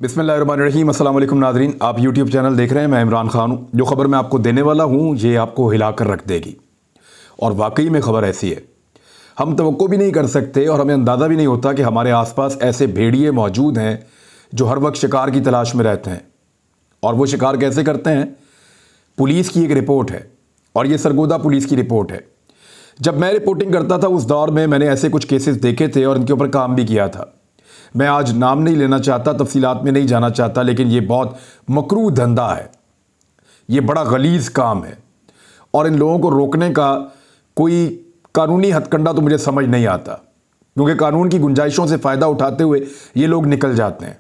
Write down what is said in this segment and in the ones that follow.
बिस्मिल्लाहिर्रहमानिर्रहीम। अस्सलाम वालेकुम नाज़रीन, आप यूट्यूब चैनल देख रहे हैं। मैं इमरान खान हूँ। जो ख़बर मैं आपको देने वाला हूँ ये आपको हिला कर रख देगी और वाकई में ख़बर ऐसी है। हम तवक्को भी नहीं कर सकते और हमें अंदाज़ा भी नहीं होता कि हमारे आसपास ऐसे भेड़िए मौजूद हैं जो हर वक्त शिकार की तलाश में रहते हैं। और वो शिकार कैसे करते हैं? पुलिस की एक रिपोर्ट है और ये सरगोदा पुलिस की रिपोर्ट है। जब मैं रिपोर्टिंग करता था उस दौर में मैंने ऐसे कुछ केसेस देखे थे और इनके ऊपर काम भी किया था। मैं आज नाम नहीं लेना चाहता, तफसीलात में नहीं जाना चाहता, लेकिन ये बहुत मकरूह धंधा है, ये बड़ा गलीज़ काम है और इन लोगों को रोकने का कोई कानूनी हथकंडा तो मुझे समझ नहीं आता, क्योंकि कानून की गुंजाइशों से फ़ायदा उठाते हुए ये लोग निकल जाते हैं।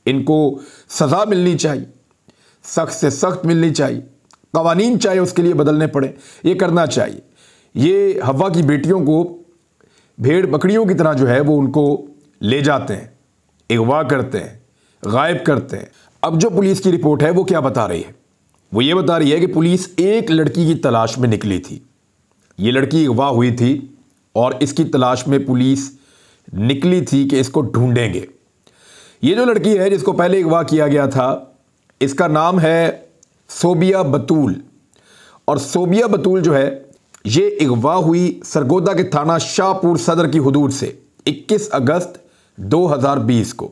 इनको सज़ा मिलनी चाहिए, सख्त से सख्त मिलनी चाहिए, कवानीन चाहे उसके लिए बदलने पड़े, ये करना चाहिए। ये हवा की बेटियों को भेड़ बकरियों की तरह जो है वो उनको ले जाते हैं, अगवा करते हैं, गायब करते हैं। अब जो पुलिस की रिपोर्ट है वो क्या बता रही है? वो ये बता रही है कि पुलिस एक लड़की की तलाश में निकली थी। ये लड़की अगवा हुई थी और इसकी तलाश में पुलिस निकली थी कि इसको ढूंढेंगे। ये जो लड़की है जिसको पहले अगवा किया गया था, इसका नाम है सोबिया बतूल। और सोबिया बतूल जो है ये अगवा हुई सरगोदा के थाना शाहपुर सदर की हुदूद से 21 अगस्त 2020 को।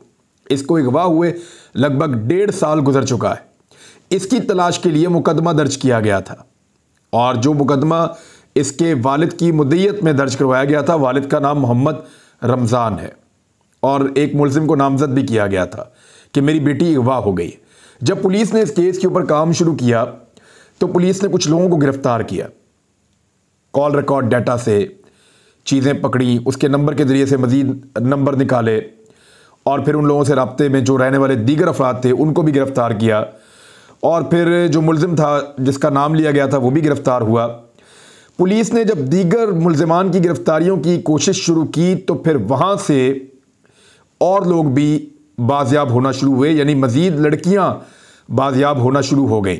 इसको अगवा हुए लगभग 1.5 साल गुजर चुका है। इसकी तलाश के लिए मुकदमा दर्ज किया गया था और जो मुकदमा इसके वालिद की मुद्दईयत में दर्ज करवाया गया था, वालिद का नाम मोहम्मद रमज़ान है और एक मुलजिम को नामजद भी किया गया था कि मेरी बेटी अगवा हो गई। जब पुलिस ने इस केस के ऊपर काम शुरू किया तो पुलिस ने कुछ लोगों को गिरफ्तार किया, कॉल रिकॉर्ड डाटा से चीज़ें पकड़ी, उसके नंबर के ज़रिए से मज़ीद नंबर निकाले और फिर उन लोगों से राब्ते में जो रहने वाले दीगर अफराद थे उनको भी गिरफ़्तार किया और फिर जो मुलजिम था जिसका नाम लिया गया था वो भी गिरफ़्तार हुआ। पुलिस ने जब दीगर मुलजिमान की गिरफ़्तारियों की कोशिश शुरू की तो फिर वहाँ से और लोग भी बाज़याब होना शुरू हुए, यानी मज़ीद लड़कियाँ बाज़याब होना शुरू हो गई।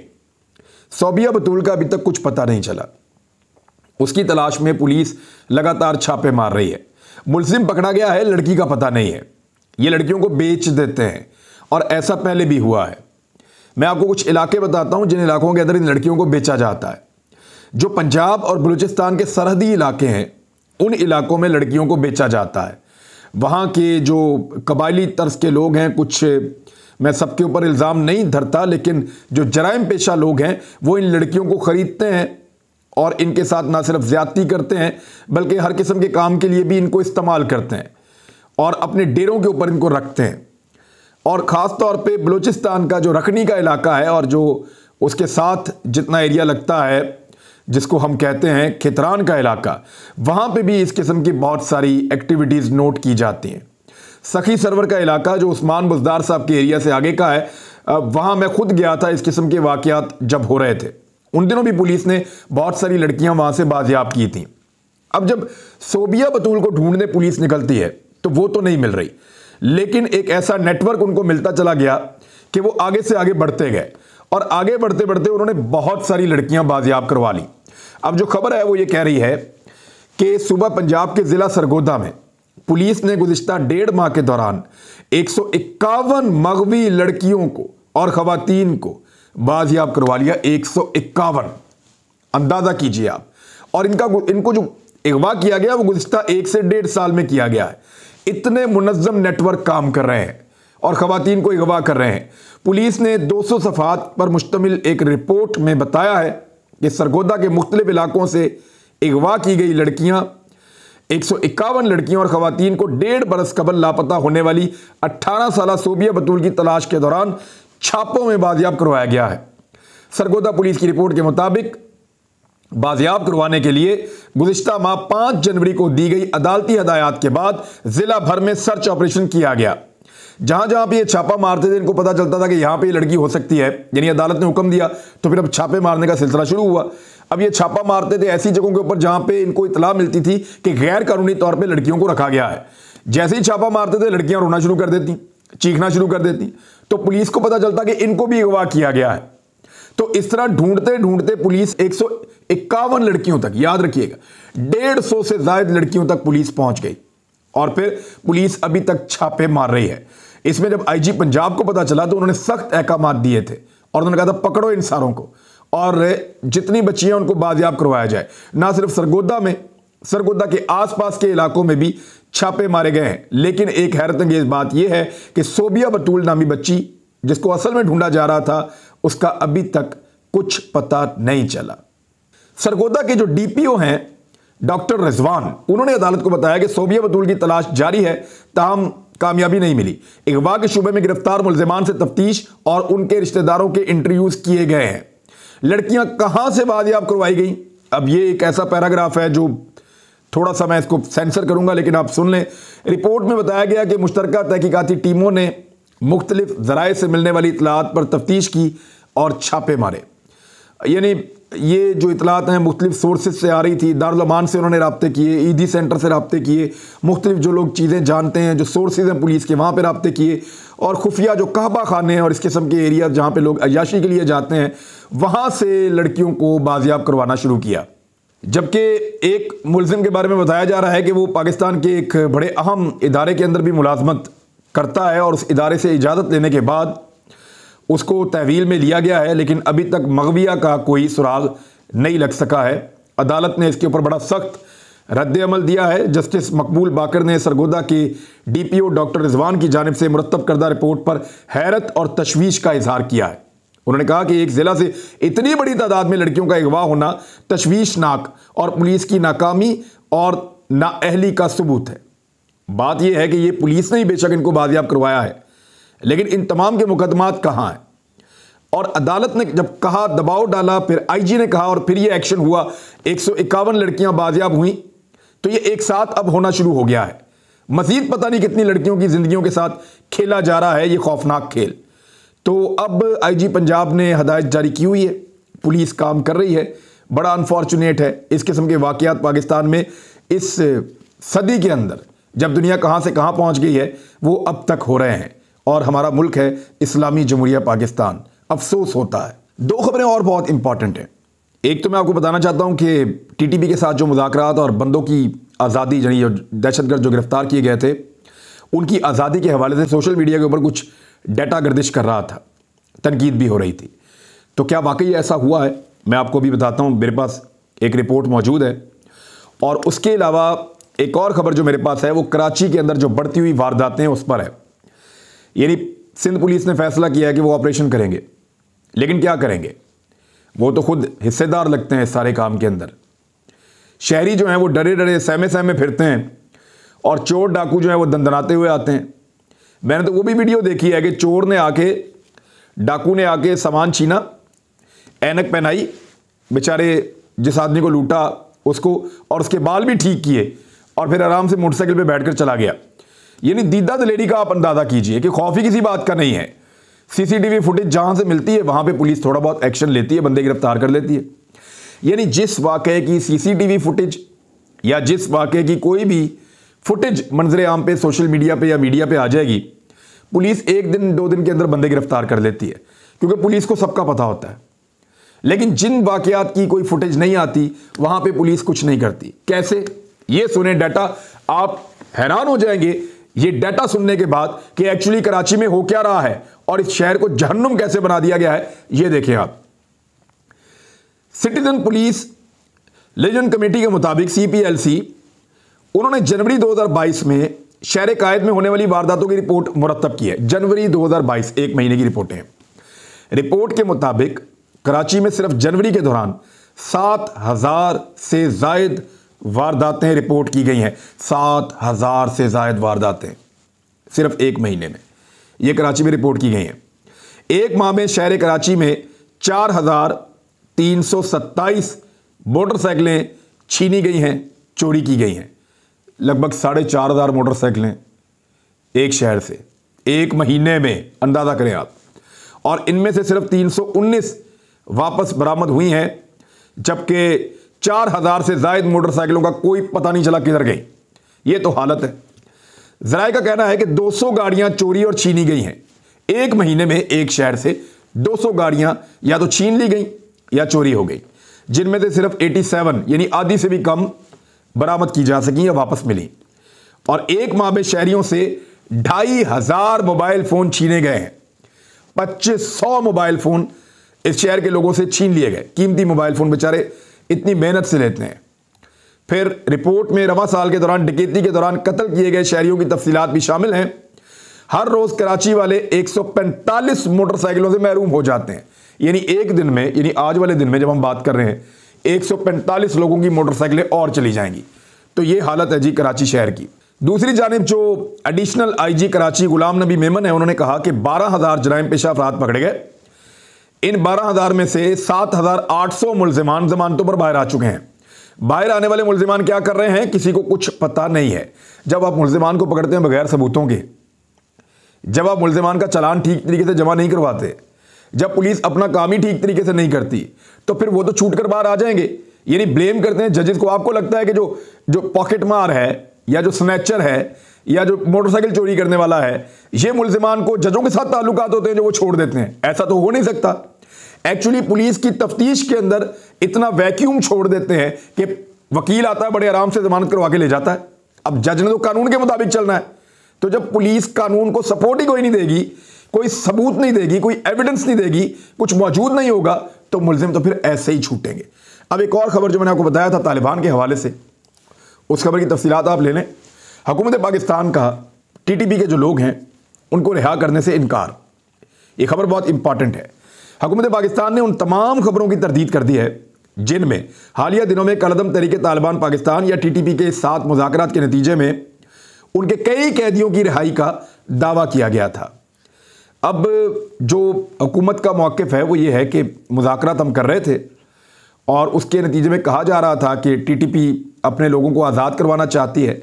सोबिया बतूल का अभी तक कुछ पता नहीं चला। उसकी तलाश में पुलिस लगातार छापे मार रही है। मुलजिम पकड़ा गया है, लड़की का पता नहीं है। ये लड़कियों को बेच देते हैं और ऐसा पहले भी हुआ है। मैं आपको कुछ इलाके बताता हूं जिन इलाकों के अंदर इन लड़कियों को बेचा जाता है। जो पंजाब और बलूचिस्तान के सरहदी इलाके हैं उन इलाकों में लड़कियों को बेचा जाता है। वहाँ के जो कबायली तर्ज के लोग हैं, कुछ मैं सबके ऊपर इल्ज़ाम नहीं धरता, लेकिन जो जराइम पेशा लोग हैं वो इन लड़कियों को ख़रीदते हैं और इनके साथ ना सिर्फ ज़्यादती करते हैं बल्कि हर किस्म के काम के लिए भी इनको इस्तेमाल करते हैं और अपने डेरों के ऊपर इनको रखते हैं। और ख़ास तौर पे बलूचिस्तान का जो रखनी का इलाका है और जो उसके साथ जितना एरिया लगता है जिसको हम कहते हैं खितरान का इलाका, वहाँ पे भी इस किस्म की बहुत सारी एक्टिविटीज़ नोट की जाती हैं। सखी सरवर का इलाका जो उस्मान बुज़दार साहब के एरिया से आगे का है, वहाँ मैं खुद गया था इस किस्म के वाक़यात जब हो रहे थे। उन दिनों भी पुलिस ने बहुत सारी लड़कियां वहां से बाजियाब की थी। अब जब सोबिया बतूल को ढूंढने पुलिस निकलती है तो वो तो नहीं मिल रही, लेकिन एक ऐसा नेटवर्क उनको मिलता चला गया कि वो आगे से आगे बढ़ते गए और आगे बढ़ते बढ़ते उन्होंने बहुत सारी लड़कियां बाजियाब करवा ली। अब जो खबर है वो ये कह रही है कि सुबह पंजाब के जिला सरगोदा में पुलिस ने गुज़िश्ता 1.5 माह के दौरान 151 मगवी लड़कियों को और खवातीन को बाजियाब करवा लिया। 151, अंदाजा कीजिए आप। और इनको जो अगवा किया गया वो गुज़िश्ता 1 से 1.5 साल में किया गया है। इतने मुनज़्ज़म नेटवर्क काम कर रहे हैं और खवातीन को अगवा कर रहे हैं। पुलिस ने 200 सफ़हात पर मुश्तमिल एक रिपोर्ट में बताया है कि सरगोदा के मुख्तलिफ इलाकों से अगवा की गई लड़कियां 151 लड़कियों और खवातीन को 1.5 बरस कबल लापता होने वाली 18 साल सोबिया बतूल की तलाश के दौरान छापों में बाजियाब करवाया गया है। सरगोदा पुलिस की रिपोर्ट के मुताबिक बाजियाब करवाने के लिए गुज़िश्ता माह 5 जनवरी को दी गई अदालती हदायत के बाद जिला भर में सर्च ऑपरेशन किया गया। जहां जहां पे ये छापा मारते थे इनको पता चलता था कि यहां पे ये लड़की हो सकती है, यानी अदालत ने हुक्म दिया तो फिर अब छापे मारने का सिलसिला शुरू हुआ। अब ये छापा मारते थे ऐसी जगहों के ऊपर जहां पे इनको इतला मिलती थी कि गैर कानूनी तौर पर लड़कियों को रखा गया है। जैसे ही छापा मारते थे लड़कियां रोना शुरू कर देती, चीखना शुरू कर देती, तो पुलिस को पता चलता कि इनको भी अगवा किया गया है। तो इस तरह ढूंढते ढूंढते पुलिस 151 लड़कियों तक, याद रखिएगा 150 से ज्यादा लड़कियों तक पुलिस पहुंच गई और फिर पुलिस अभी तक छापे मार रही है। इसमें जब आईजी पंजाब को पता चला तो उन्होंने सख्त अहकामात दिए थे और उन्होंने कहा था पकड़ो इन सारों को और जितनी बच्चियां उनको बाजियाब करवाया जाए। ना सिर्फ सरगोदा में, सरगोदा के आसपास के इलाकों में भी छापे मारे गए हैं। लेकिन एक हैरत अंगेज बात यह है कि सोबिया बतूल नामी बच्ची जिसको असल में ढूंढा जा रहा था उसका अभी तक कुछ पता नहीं चला। सरगोदा के जो डीपीओ हैं डॉक्टर रिजवान, उन्होंने अदालत को बताया कि सोबिया बतूल की तलाश जारी है, ताहम कामयाबी नहीं मिली। अगवा के शुबे में गिरफ्तार मुल्जिमान से तफ्तीश और उनके रिश्तेदारों के इंटरव्यूज किए गए हैं। लड़कियां कहां से बाजियाब करवाई गई, अब ये एक ऐसा पैराग्राफ है जो थोड़ा सा मैं इसको सेंसर करूंगा, लेकिन आप सुन लें। रिपोर्ट में बताया गया कि मुश्तरका तहकीकाती टीमों ने मुख्तलिफ जराए से मिलने वाली इतलात पर तफ्तीश की और छापे मारे। यानी ये जो इतलात हैं मुख्तलिफ सोर्सेज से आ रही थी। दारुल अमान से उन्होंने राब्ते किए, ईदी सेंटर से राब्ते किए, मुख्तलिफ जो लोग चीज़ें जानते हैं, जो सोर्सेज हैं पुलिस के, वहाँ पे राब्ते किए, और खुफिया जो कहबा खाने हैं और इस किस्म के एरिया जहाँ पे लोग अय्याशी के लिए जाते हैं, वहाँ से लड़कियों को बाजियाब करवाना शुरू किया। जबकि एक मुलजिम के बारे में बताया जा रहा है कि वो पाकिस्तान के एक बड़े अहम इदारे के अंदर भी मुलाजमत करता है और उस इदारे से इजाज़त लेने के बाद उसको तहवील में लिया गया है, लेकिन अभी तक मगविया का कोई सुराग नहीं लग सका है। अदालत ने इसके ऊपर बड़ा सख्त रद्द अमल दिया है। जस्टिस मकबूल बाकर ने सरगोदा के डीपीओ डॉक्टर रिजवान की जानिब से मुरतब करदा रिपोर्ट पर हैरत और तशवीश का इजहार किया है। उन्होंने कहा कि एक ज़िला से इतनी बड़ी तादाद में लड़कियों का अगवा होना तशवीशनाक और पुलिस की नाकामी और नाअहली का सबूत है। बात यह है कि ये पुलिस ने ही बेशक इनको बाजियाब करवाया है, लेकिन इन तमाम के मुकदमात कहाँ हैं? और अदालत ने जब कहा, दबाव डाला, फिर आईजी ने कहा और फिर ये एक्शन हुआ, 151 लड़कियां बाजियाब हुई, तो ये एक साथ अब होना शुरू हो गया है। मजीद पता नहीं कितनी लड़कियों की जिंदगियों के साथ खेला जा रहा है ये खौफनाक खेल। तो अब आईजी पंजाब ने हदायत जारी की हुई है, पुलिस काम कर रही है। बड़ा अनफॉर्चुनेट है इस किस्म के वाकयात पाकिस्तान में इस सदी के अंदर, जब दुनिया कहाँ से कहाँ पहुँच गई है वो अब तक हो रहे हैं। और हमारा मुल्क है इस्लामी जमहूरिया पाकिस्तान। अफसोस होता है। दो खबरें और बहुत इंपॉर्टेंट हैं। एक तो मैं आपको बताना चाहता हूं कि टीटीपी के साथ जो मुज़ाकरात और बंदों की आज़ादी, यानी दहशतगर्द जो गिरफ्तार किए गए थे, उनकी आज़ादी के हवाले से सोशल मीडिया के ऊपर कुछ डाटा गर्दिश कर रहा था, तनकीद भी हो रही थी। तो क्या वाकई ऐसा हुआ है? मैं आपको भी बताता हूँ। मेरे पास एक रिपोर्ट मौजूद है और उसके अलावा एक और खबर जो मेरे पास है वो कराची के अंदर जो बढ़ती हुई वारदातें हैं उस पर है। यानी सिंध पुलिस ने फैसला किया है कि वो ऑपरेशन करेंगे, लेकिन क्या करेंगे? वो तो खुद हिस्सेदार लगते हैं इस सारे काम के अंदर। शहरी जो हैं वो डरे डरे सहमे सहमे फिरते हैं और चोर डाकू जो हैं वो दंदनाते हुए आते हैं। मैंने तो वो भी वीडियो देखी है कि चोर ने आके, डाकू ने आके सामान छीना, ऐनक पहनाई, बेचारे जिस आदमी को लूटा उसको, और उसके बाल भी ठीक किए और फिर आराम से मोटरसाइकिल पे बैठकर चला गया। यानी दीदा दलेरी का आप अंदाजा कीजिए कि खौफ ही किसी बात का नहीं है। सीसीटीवी फुटेज जहां से मिलती है वहां पे पुलिस थोड़ा बहुत एक्शन लेती है, बंदे गिरफ्तार कर लेती है। यानी जिस वाकये की सीसीटीवी फुटेज या जिस वाकये की कोई भी फुटेज मंजरे आम पे सोशल मीडिया पे या मीडिया पे आ जाएगी, पुलिस 1 दिन 2 दिन के अंदर बंदे गिरफ्तार कर लेती है, क्योंकि पुलिस को सबका पता होता है। लेकिन जिन वाकयात की कोई फुटेज नहीं आती वहां पे पुलिस कुछ नहीं करती। कैसे? ये सुने डाटा, आप हैरान हो जाएंगे ये डाटा सुनने के बाद कि एक्चुअली कराची में हो क्या रहा है और इस शहर को जहन्नुम कैसे बना दिया गया है। ये देखें आप। सिटीजन पुलिस लेजेंड कमेटी के मुताबिक CPLC, उन्होंने जनवरी 2022 में शहर कायद में होने वाली वारदातों की रिपोर्ट मुरतब की है। जनवरी 2022, 1 महीने की रिपोर्टें हैं। रिपोर्ट के मुताबिक कराची में सिर्फ जनवरी के दौरान 7000 से जायद वारदातें रिपोर्ट की गई हैं। 7000 से जायद वारदातें सिर्फ 1 महीने में ये कराची में रिपोर्ट की गई हैं। एक माह में शहर कराची में 4327 मोटरसाइकिलें छीनी गई हैं, चोरी की गई हैं। लगभग 4500 मोटरसाइकिलें एक शहर से 1 महीने में, अंदाजा करें आप। और इनमें से सिर्फ 319 वापस बरामद हुई हैं, जबकि 4000 से जायद मोटरसाइकिलों का कोई पता नहीं चला किधर गई। ये तो हालत है। जराये का कहना है कि 200 गाड़ियां चोरी और छीनी गई हैं 1 महीने में। एक शहर से 200 गाड़ियां या तो छीन ली गई या चोरी हो गई, जिनमें से सिर्फ 87 यानी आधी से भी कम बरामद की जा सकी या वापस मिली। और 1 माह में शहरियों से 2,500 मोबाइल फोन छीने गए हैं। 2500 मोबाइल फोन इस शहर के लोगों से छीन लिए गए। कीमती मोबाइल फोन बेचारे इतनी मेहनत से लेते हैं। फिर रिपोर्ट में रवां साल के दौरान डकैती के दौरान कत्ल किए गए शहरियों की तफसीलात भी शामिल हैं। हर रोज कराची वाले 145 मोटरसाइकिलों से महरूम हो जाते हैं। यानी एक दिन में, यानी आज वाले दिन में जब हम बात कर रहे हैं, 145 लोगों की मोटरसाइकिलें और चली जाएंगी। तो ये हालत है जी कराची शहर की। दूसरी जानिब जो एडिशनल आईजी कराची गुलाम नबी मेमन है, उन्होंने कहा कि 12,000 जराइम पेशा अफराद पकड़े गए। इन 12,000 में से 7,800 मुल्जिमान जमानतों पर बाहर आ चुके हैं। बाहर आने वाले मुल्जिमान क्या कर रहे हैं, किसी को कुछ पता नहीं है। जब आप मुल्जिमान को पकड़ते हैं बगैर सबूतों के, जब आप मुल्जिमान का चालान ठीक तरीके से जमा नहीं करवाते, जब पुलिस अपना काम ही ठीक तरीके से नहीं करती, तो फिर वो तो छूट कर बाहर आ जाएंगे। यानी ब्लेम करते हैं जजेस को। आपको लगता है कि जो पॉकेट मार है या जो स्नैचर है या जो मोटरसाइकिल चोरी करने वाला है, ये मुल्जिमान को जजों के साथ ताल्लुकात होते हैं जो वो छोड़ देते हैं? ऐसा तो हो नहीं सकता। एक्चुअली पुलिस की तफ्तीश के अंदर इतना वैक्यूम छोड़ देते हैं कि वकील आता है, बड़े आराम से जमानत करवा के ले जाता है। अब जज ने तो कानून के मुताबिक चलना है। तो जब पुलिस कानून को सपोर्ट ही कोई नहीं देगी, कोई सबूत नहीं देगी, कोई एविडेंस नहीं देगी, कुछ मौजूद नहीं होगा, तो मुल्जिम तो फिर ऐसे ही छूटेंगे। अब एक और खबर जो मैंने आपको बताया था तालिबान के हवाले से, उस खबर की तफसीलात आप ले लें। हुकूमत पाकिस्तान का टीटीपी के जो लोग हैं उनको रिहा करने से इनकार। ये खबर बहुत इंपॉर्टेंट है। हुकूमत पाकिस्तान ने उन तमाम खबरों की तरदीद कर दी है जिनमें हालिया दिनों में कलअदम तहरीक तालिबान पाकिस्तान या टीटीपी के साथ मुज़ाकरात के नतीजे में उनके कई कैदियों की रिहाई का दावा किया गया था। अब जो हुकूमत का मौक़िफ़ है वो ये है कि मुज़ाकरात हम कर रहे थे और उसके नतीजे में कहा जा रहा था कि टीटीपी अपने लोगों को आज़ाद करवाना चाहती है।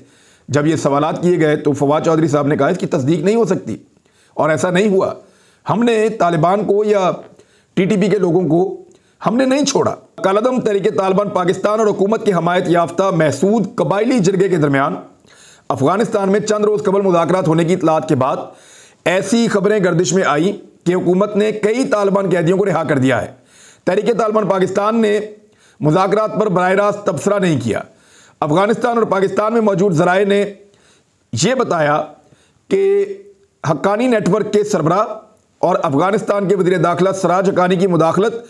जब ये सवालात किए गए तो फवाद चौधरी साहब ने कहा इसकी तस्दीक नहीं हो सकती और ऐसा नहीं हुआ। हमने तालिबान को या टीटीपी के लोगों को हमने नहीं छोड़ा। कलअदम तहरीक तालिबान पाकिस्तान और हुकूमत की हमायत याफ्ता महसूद कबायली जिरगे के दरमियान अफगानिस्तान में चंद रोज़ कबल मुज़ाकरात होने की इतलात के बाद ऐसी खबरें गर्दिश में आई कि हुकूमत ने कई तालिबान कैदियों को रिहा कर दिया है। तहरीक तालिबान पाकिस्तान ने मुज़ाकरात पर बराह रास्त तबसरा नहीं किया। अफगानिस्तान और पाकिस्तान में मौजूद ज़राए ने यह बताया कि हक्कानी नेटवर्क के सरबरा और अफगानिस्तान के वज़ीर दाखिला सराज हक्कानी की मुदाखलत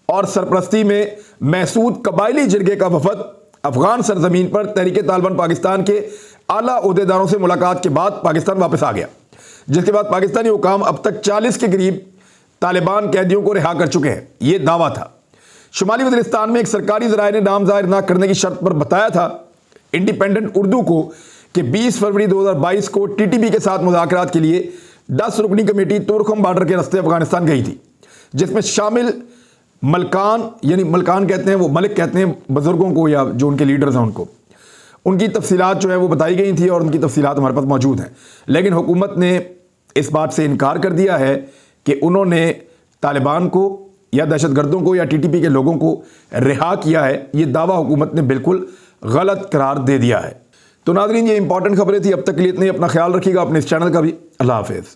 और सरपरस्ती में महसूद कबायली जिरगे का वफद अफगान सरजमीन पर तहरीक तालिबान पाकिस्तान के आला ओहदेदारों से मुलाकात के बाद पाकिस्तान वापस आ गया, जिसके बाद पाकिस्तानी हुकाम अब तक 40 के करीब तालिबान कैदियों को रिहा कर चुके हैं। ये दावा था। शुमाली वज़ीरिस्तान में एक सरकारी ज़राए ने नाम ज़ाहिर न करने की शर्त पर बताया था इंडिपेंडेंट उर्दू को कि 20 फरवरी 2022 को टीटीपी के साथ मुज़ाकरात के लिए 10 रुकनी कमेटी तुर्कम बॉर्डर के रास्ते अफगानिस्तान गई थी, जिसमें शामिल मलकान, यानी मलकान कहते हैं, वो मलिक कहते हैं बुजुर्गों को या जो उनके लीडर्स हैं उनको, उनकी तफसीलात जो है वो बताई गई थी और उनकी तफसीलात हमारे पास मौजूद हैं। लेकिन हुकूमत ने इस बात से इनकार कर दिया है कि उन्होंने तालिबान को या दहशतगर्दों को या टीटीपी के लोगों को रिहा किया है। ये दावा हुकूमत ने बिल्कुल गलत करार दे दिया है। तो नाज़रीन, ये इंपॉर्टेंट खबरें थी। अब तक के लिए इतनी। अपना ख्याल रखिएगा, अपने इस चैनल का भी। अल्लाह हाफिज़।